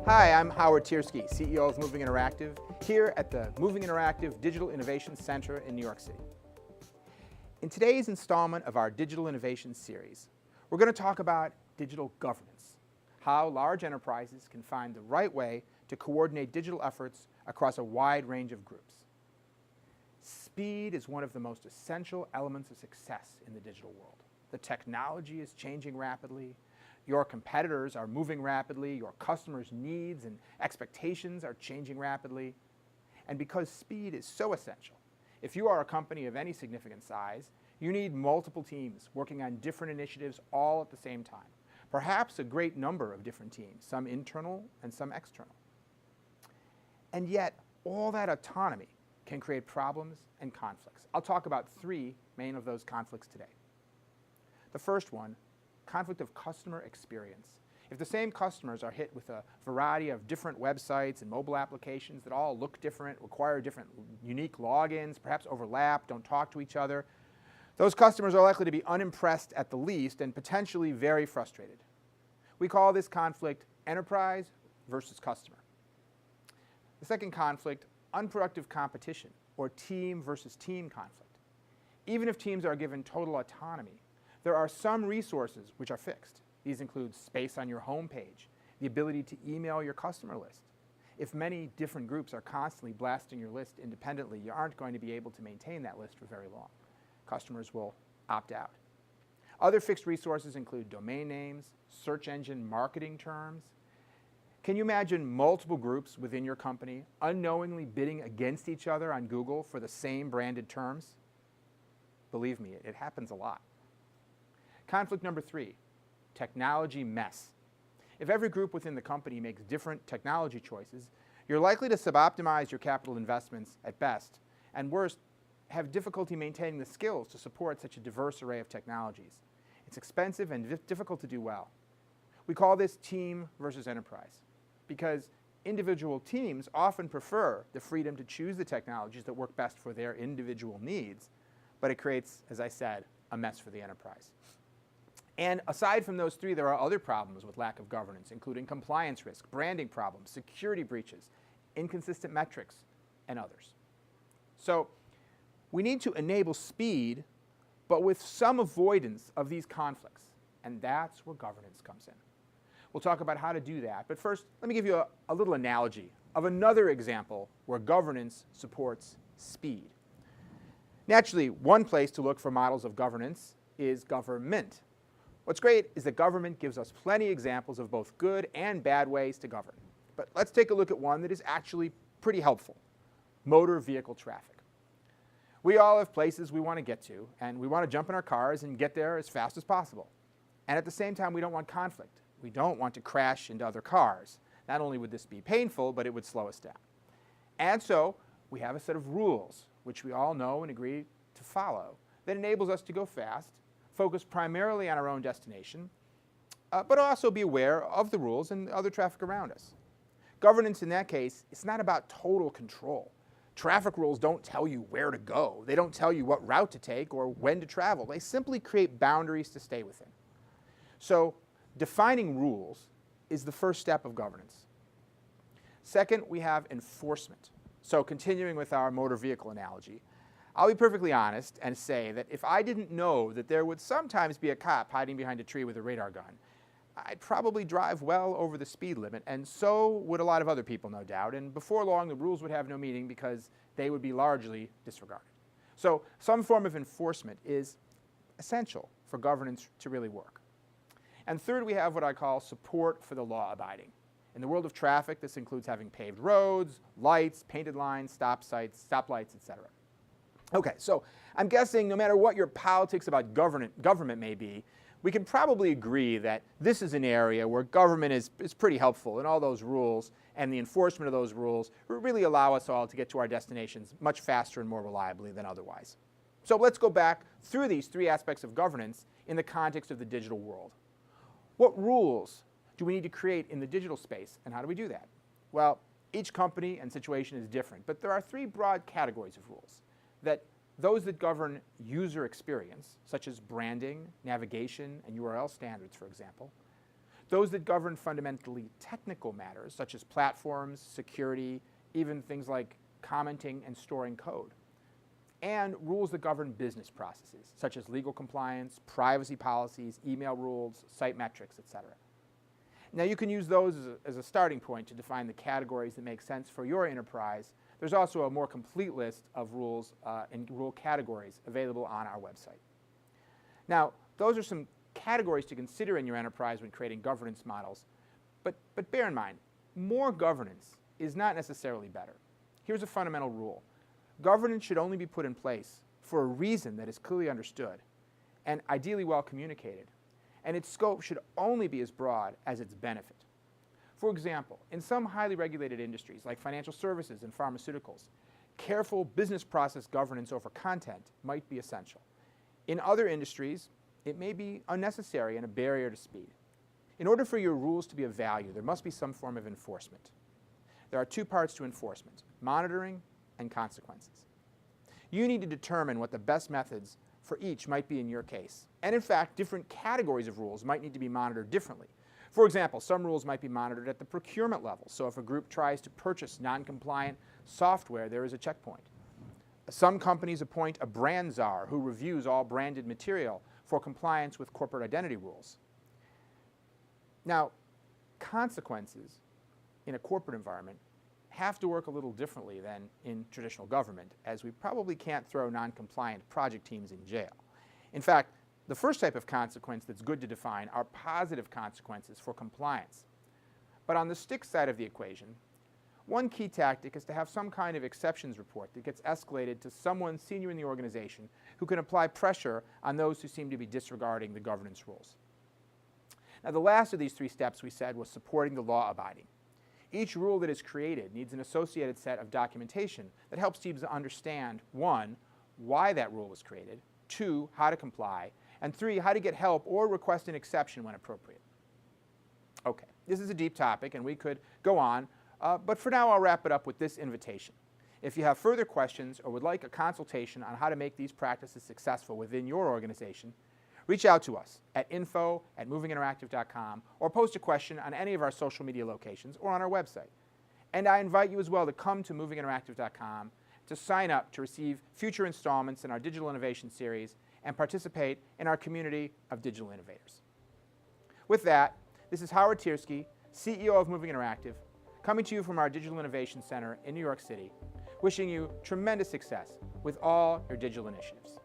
Hi, I'm Howard Tiersky, CEO of Moving Interactive, here at the Moving Interactive Digital Innovation Center in New York City. In today's installment of our Digital Innovation series, we're going to talk about digital governance, how large enterprises can find the right way to coordinate digital efforts across a wide range of groups. Speed is one of the most essential elements of success in the digital world. The technology is changing rapidly. Your competitors are moving rapidly. Your customers' needs and expectations are changing rapidly. And because speed is so essential, if you are a company of any significant size, you need multiple teams working on different initiatives all at the same time. Perhaps a great number of different teams, some internal and some external. And yet, all that autonomy can create problems and conflicts. I'll talk about three main of those conflicts today. The first one, conflict of customer experience. If the same customers are hit with a variety of different websites and mobile applications that all look different, require different unique logins, perhaps overlap, don't talk to each other, those customers are likely to be unimpressed at the least and potentially very frustrated. We call this conflict enterprise versus customer. The second conflict, unproductive competition, or team versus team conflict. Even if teams are given total autonomy, there are some resources which are fixed. These include space on your home page, the ability to email your customer list. If many different groups are constantly blasting your list independently, you aren't going to be able to maintain that list for very long. Customers will opt out. Other fixed resources include domain names, search engine marketing terms. Can you imagine multiple groups within your company unknowingly bidding against each other on Google for the same branded terms? Believe me, it happens a lot. Conflict number three, technology mess. If every group within the company makes different technology choices, you're likely to suboptimize your capital investments at best, and worst, have difficulty maintaining the skills to support such a diverse array of technologies. It's expensive and difficult to do well. We call this team versus enterprise, because individual teams often prefer the freedom to choose the technologies that work best for their individual needs, but it creates, as I said, a mess for the enterprise. And aside from those three, there are other problems with lack of governance, including compliance risk, branding problems, security breaches, inconsistent metrics, and others. So we need to enable speed, but with some avoidance of these conflicts, and that's where governance comes in. We'll talk about how to do that, but first, let me give you a little analogy of another example where governance supports speed. Naturally, one place to look for models of governance is government. What's great is that government gives us plenty of examples of both good and bad ways to govern. But let's take a look at one that is actually pretty helpful: motor vehicle traffic. We all have places we want to get to, and we want to jump in our cars and get there as fast as possible. And at the same time, we don't want conflict. We don't want to crash into other cars. Not only would this be painful, but it would slow us down. And so we have a set of rules, which we all know and agree to follow, that enables us to go fast, focus primarily on our own destination, but also be aware of the rules and other traffic around us. Governance in that case, it's not about total control. Traffic rules don't tell you where to go. They don't tell you what route to take or when to travel. They simply create boundaries to stay within. So defining rules is the first step of governance. Second, we have enforcement. So continuing with our motor vehicle analogy, I'll be perfectly honest and say that if I didn't know that there would sometimes be a cop hiding behind a tree with a radar gun, I'd probably drive well over the speed limit, and so would a lot of other people, no doubt, and before long the rules would have no meaning because they would be largely disregarded. So some form of enforcement is essential for governance to really work. And third, we have what I call support for the law-abiding. In the world of traffic, this includes having paved roads, lights, painted lines, stoplights, etc. Okay, so I'm guessing no matter what your politics about government may be, we can probably agree that this is an area where government is pretty helpful, and all those rules and the enforcement of those rules really allow us all to get to our destinations much faster and more reliably than otherwise. So let's go back through these three aspects of governance in the context of the digital world. What rules do we need to create in the digital space, and how do we do that? Well, each company and situation is different, but there are three broad categories of rules. Those that govern user experience, such as branding, navigation, and URL standards, for example. those that govern fundamentally technical matters, such as platforms, security, even things like commenting and storing code, and rules that govern business processes, such as legal compliance, privacy policies, email rules, site metrics, etc. Now, you can use those as a starting point to define the categories that make sense for your enterprise. There's also a more complete list of rules and rule categories available on our website. Now, those are some categories to consider in your enterprise when creating governance models, but bear in mind, more governance is not necessarily better. Here's a fundamental rule. Governance should only be put in place for a reason that is clearly understood and ideally well communicated, and its scope should only be as broad as its benefit. For example, in some highly regulated industries like financial services and pharmaceuticals, careful business process governance over content might be essential. In other industries, it may be unnecessary and a barrier to speed. In order for your rules to be of value, there must be some form of enforcement. There are two parts to enforcement: monitoring and consequences. You need to determine what the best methods for each might be in your case. And in fact, different categories of rules might need to be monitored differently. For example, some rules might be monitored at the procurement level. So if a group tries to purchase non-compliant software, there is a checkpoint. Some companies appoint a brand czar who reviews all branded material for compliance with corporate identity rules. Now, consequences in a corporate environment have to work a little differently than in traditional government, as we probably can't throw non-compliant project teams in jail. In fact, the first type of consequence that's good to define are positive consequences for compliance. But on the stick side of the equation, one key tactic is to have some kind of exceptions report that gets escalated to someone senior in the organization who can apply pressure on those who seem to be disregarding the governance rules. Now, the last of these three steps we said was supporting the law abiding. Each rule that is created needs an associated set of documentation that helps teams understand, 1, why that rule was created, 2, how to comply, and 3, how to get help or request an exception when appropriate. Okay, this is a deep topic and we could go on, but for now I'll wrap it up with this invitation. If you have further questions or would like a consultation on how to make these practices successful within your organization, reach out to us at info@movinginteractive.com or post a question on any of our social media locations or on our website. And I invite you as well to come to movinginteractive.com to sign up to receive future installments in our Digital Innovation Series and participate in our community of digital innovators. With that, this is Howard Tiersky, CEO of Moving Interactive, coming to you from our Digital Innovation Center in New York City, wishing you tremendous success with all your digital initiatives.